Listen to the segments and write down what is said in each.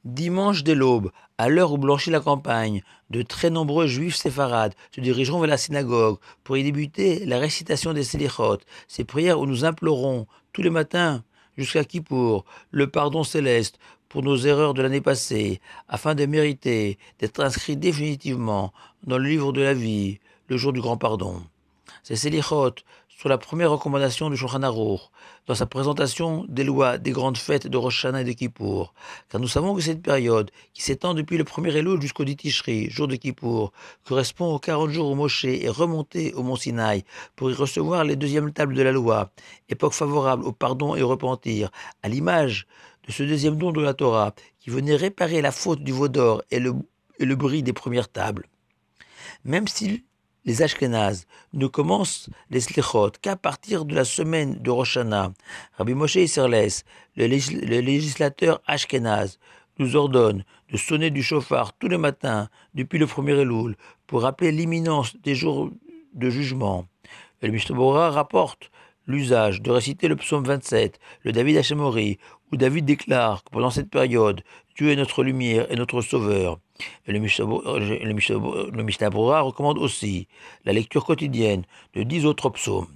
Dimanche dès l'aube, à l'heure où blanchit la campagne, de très nombreux juifs séfarades se dirigeront vers la synagogue pour y débuter la récitation des Selichot, ces prières où nous implorons tous les matins jusqu'à Kippour le pardon céleste pour nos erreurs de l'année passée, afin de mériter d'être inscrits définitivement dans le livre de la vie, le jour du grand pardon. Ces Selichot sont la première recommandation du Shulchan Aruch dans sa présentation des lois des grandes fêtes de Rosh Hashanah et de Kippour, car nous savons que cette période, qui s'étend depuis le premier Elul jusqu'au 10 Tishri, jour de Kippour, correspond aux 40 jours où Moshe est remonté au mont Sinaï pour y recevoir les deuxièmes tables de la loi, époque favorable au pardon et au repentir, à l'image de ce deuxième don de la Torah qui venait réparer la faute du veau d'or et le bris des premières tables. Même si les Ashkénazes ne commencent les Slichot qu'à partir de la semaine de Rosh Hashanah, Rabbi Moshe Isserles, le législateur ashkénaze, nous ordonne de sonner du chauffard tous les matins depuis le premier Elul pour rappeler l'imminence des jours de jugement. Et le Mishnah Berurah rapporte l'usage de réciter le psaume 27, le David Hashemori, où David déclare que pendant cette période, Dieu est notre lumière et notre sauveur. Et le Mishnah Berurah recommande aussi la lecture quotidienne de 10 autres psaumes.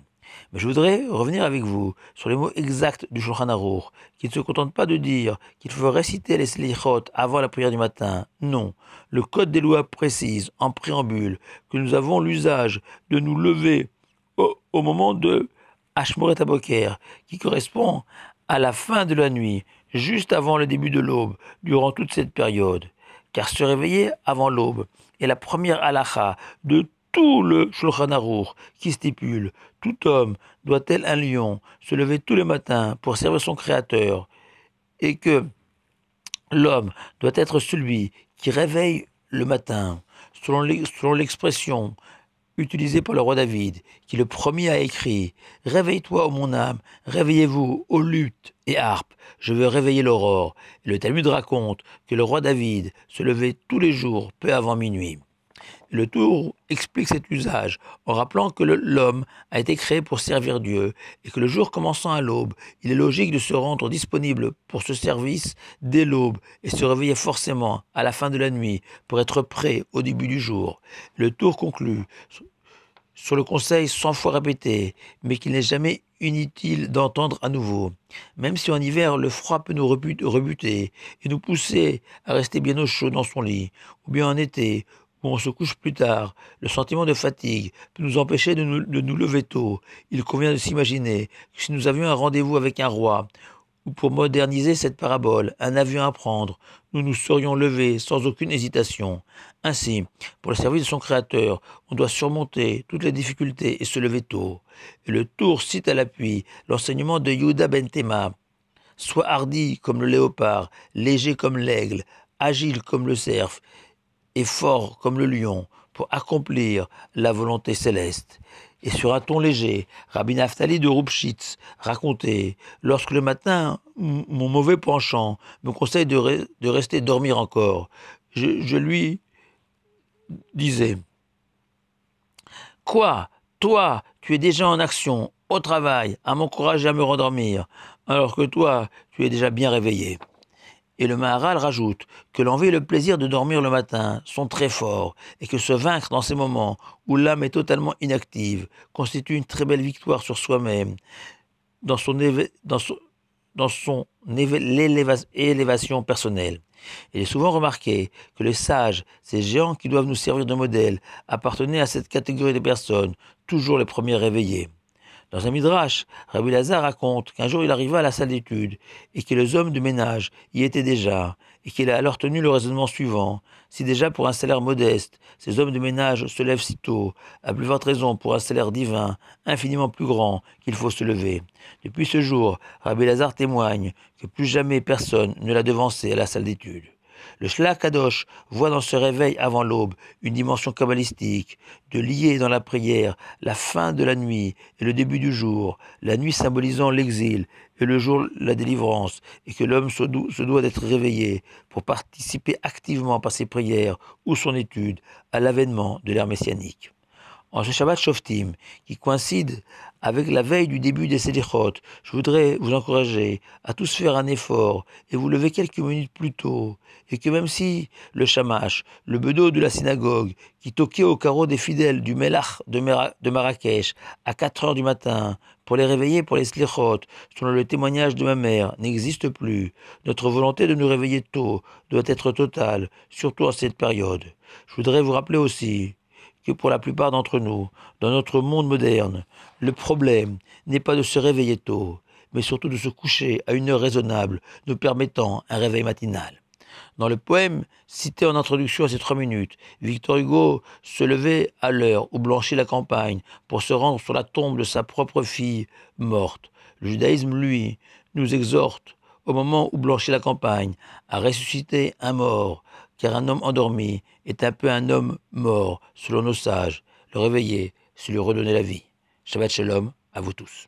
Mais je voudrais revenir avec vous sur les mots exacts du Shulchan Aruch, qui ne se contente pas de dire qu'il faut réciter les Selichot avant la prière du matin. Non, le code des lois précise, en préambule, que nous avons l'usage de nous lever au moment de Ashmoret Aboker, qui correspond à la fin de la nuit, juste avant le début de l'aube, durant toute cette période. Car se réveiller avant l'aube est la première halakha de tout le Shulchan Aruch qui stipule « Tout homme doit tel un lion se lever tous les matins pour servir son Créateur » et que l'homme doit être celui qui réveille le matin, selon l'expression utilisée par le roi David, qui le premier a écrit « Réveille-toi, ô mon âme, réveillez-vous, ô luth et harpe, je veux réveiller l'aurore ». Et le Talmud raconte que le roi David se levait tous les jours, peu avant minuit. Le Tour explique cet usage en rappelant que l'homme a été créé pour servir Dieu et que le jour commençant à l'aube, il est logique de se rendre disponible pour ce service dès l'aube et se réveiller forcément à la fin de la nuit pour être prêt au début du jour. Le Tour conclut sur le conseil 100 fois répété, mais qu'il n'est jamais inutile d'entendre à nouveau. Même si en hiver le froid peut nous rebuter et nous pousser à rester bien au chaud dans son lit, ou bien en été, où on se couche plus tard, le sentiment de fatigue peut nous empêcher de nous lever tôt. Il convient de s'imaginer que si nous avions un rendez-vous avec un roi, ou pour moderniser cette parabole, un avion à prendre, nous nous serions levés sans aucune hésitation. Ainsi, pour le service de son Créateur, on doit surmonter toutes les difficultés et se lever tôt. Et le Tour cite à l'appui l'enseignement de Yehuda ben Tema. Sois hardi comme le léopard, léger comme l'aigle, agile comme le cerf, et fort comme le lion, pour accomplir la volonté céleste. Et sur un ton léger, Rabbi Naftali de Roupchitz racontait « Lorsque le matin, mon mauvais penchant me conseille de rester dormir encore, je lui disais « Quoi, toi, tu es déjà en action, au travail, à m'encourager à me rendormir, alors que toi, tu es déjà bien réveillé. » Et le Maharal rajoute que l'envie et le plaisir de dormir le matin sont très forts et que se vaincre dans ces moments où l'âme est totalement inactive constitue une très belle victoire sur soi-même dans son élévation personnelle. Il est souvent remarqué que les sages, ces géants qui doivent nous servir de modèle, appartenaient à cette catégorie de personnes, toujours les premiers réveillés. Dans un midrash, Rabbi Lazare raconte qu'un jour il arriva à la salle d'études et que les hommes de ménage y étaient déjà, et qu'il a alors tenu le raisonnement suivant. Si déjà pour un salaire modeste, ces hommes de ménage se lèvent si tôt, à plus forte raison pour un salaire divin, infiniment plus grand, qu'il faut se lever. Depuis ce jour, Rabbi Lazare témoigne que plus jamais personne ne l'a devancé à la salle d'études. Le Shlach Kadosh voit dans ce réveil avant l'aube une dimension kabbalistique, de lier dans la prière la fin de la nuit et le début du jour, la nuit symbolisant l'exil et le jour la délivrance, et que l'homme se doit d'être réveillé pour participer activement par ses prières ou son étude à l'avènement de l'ère messianique. En ce Shabbat Shoftim, qui coïncide avec la veille du début des Selichot, je voudrais vous encourager à tous faire un effort et vous lever quelques minutes plus tôt, et que même si le shamash, le bedeau de la synagogue, qui toquait au carreau des fidèles du Melach de Marrakech à 4 heures du matin, pour les réveiller pour les Slichot, selon le témoignage de ma mère, n'existe plus, notre volonté de nous réveiller tôt doit être totale, surtout en cette période. Je voudrais vous rappeler aussi que pour la plupart d'entre nous, dans notre monde moderne, le problème n'est pas de se réveiller tôt, mais surtout de se coucher à une heure raisonnable, nous permettant un réveil matinal. Dans le poème cité en introduction à ces 3 minutes, Victor Hugo se levait à l'heure où blanchit la campagne pour se rendre sur la tombe de sa propre fille morte. Le judaïsme, lui, nous exhorte, au moment où blanchit la campagne, à ressusciter un mort, car un homme endormi est un peu un homme mort, selon nos sages. Le réveiller, c'est lui redonner la vie. Shabbat Shalom à vous tous.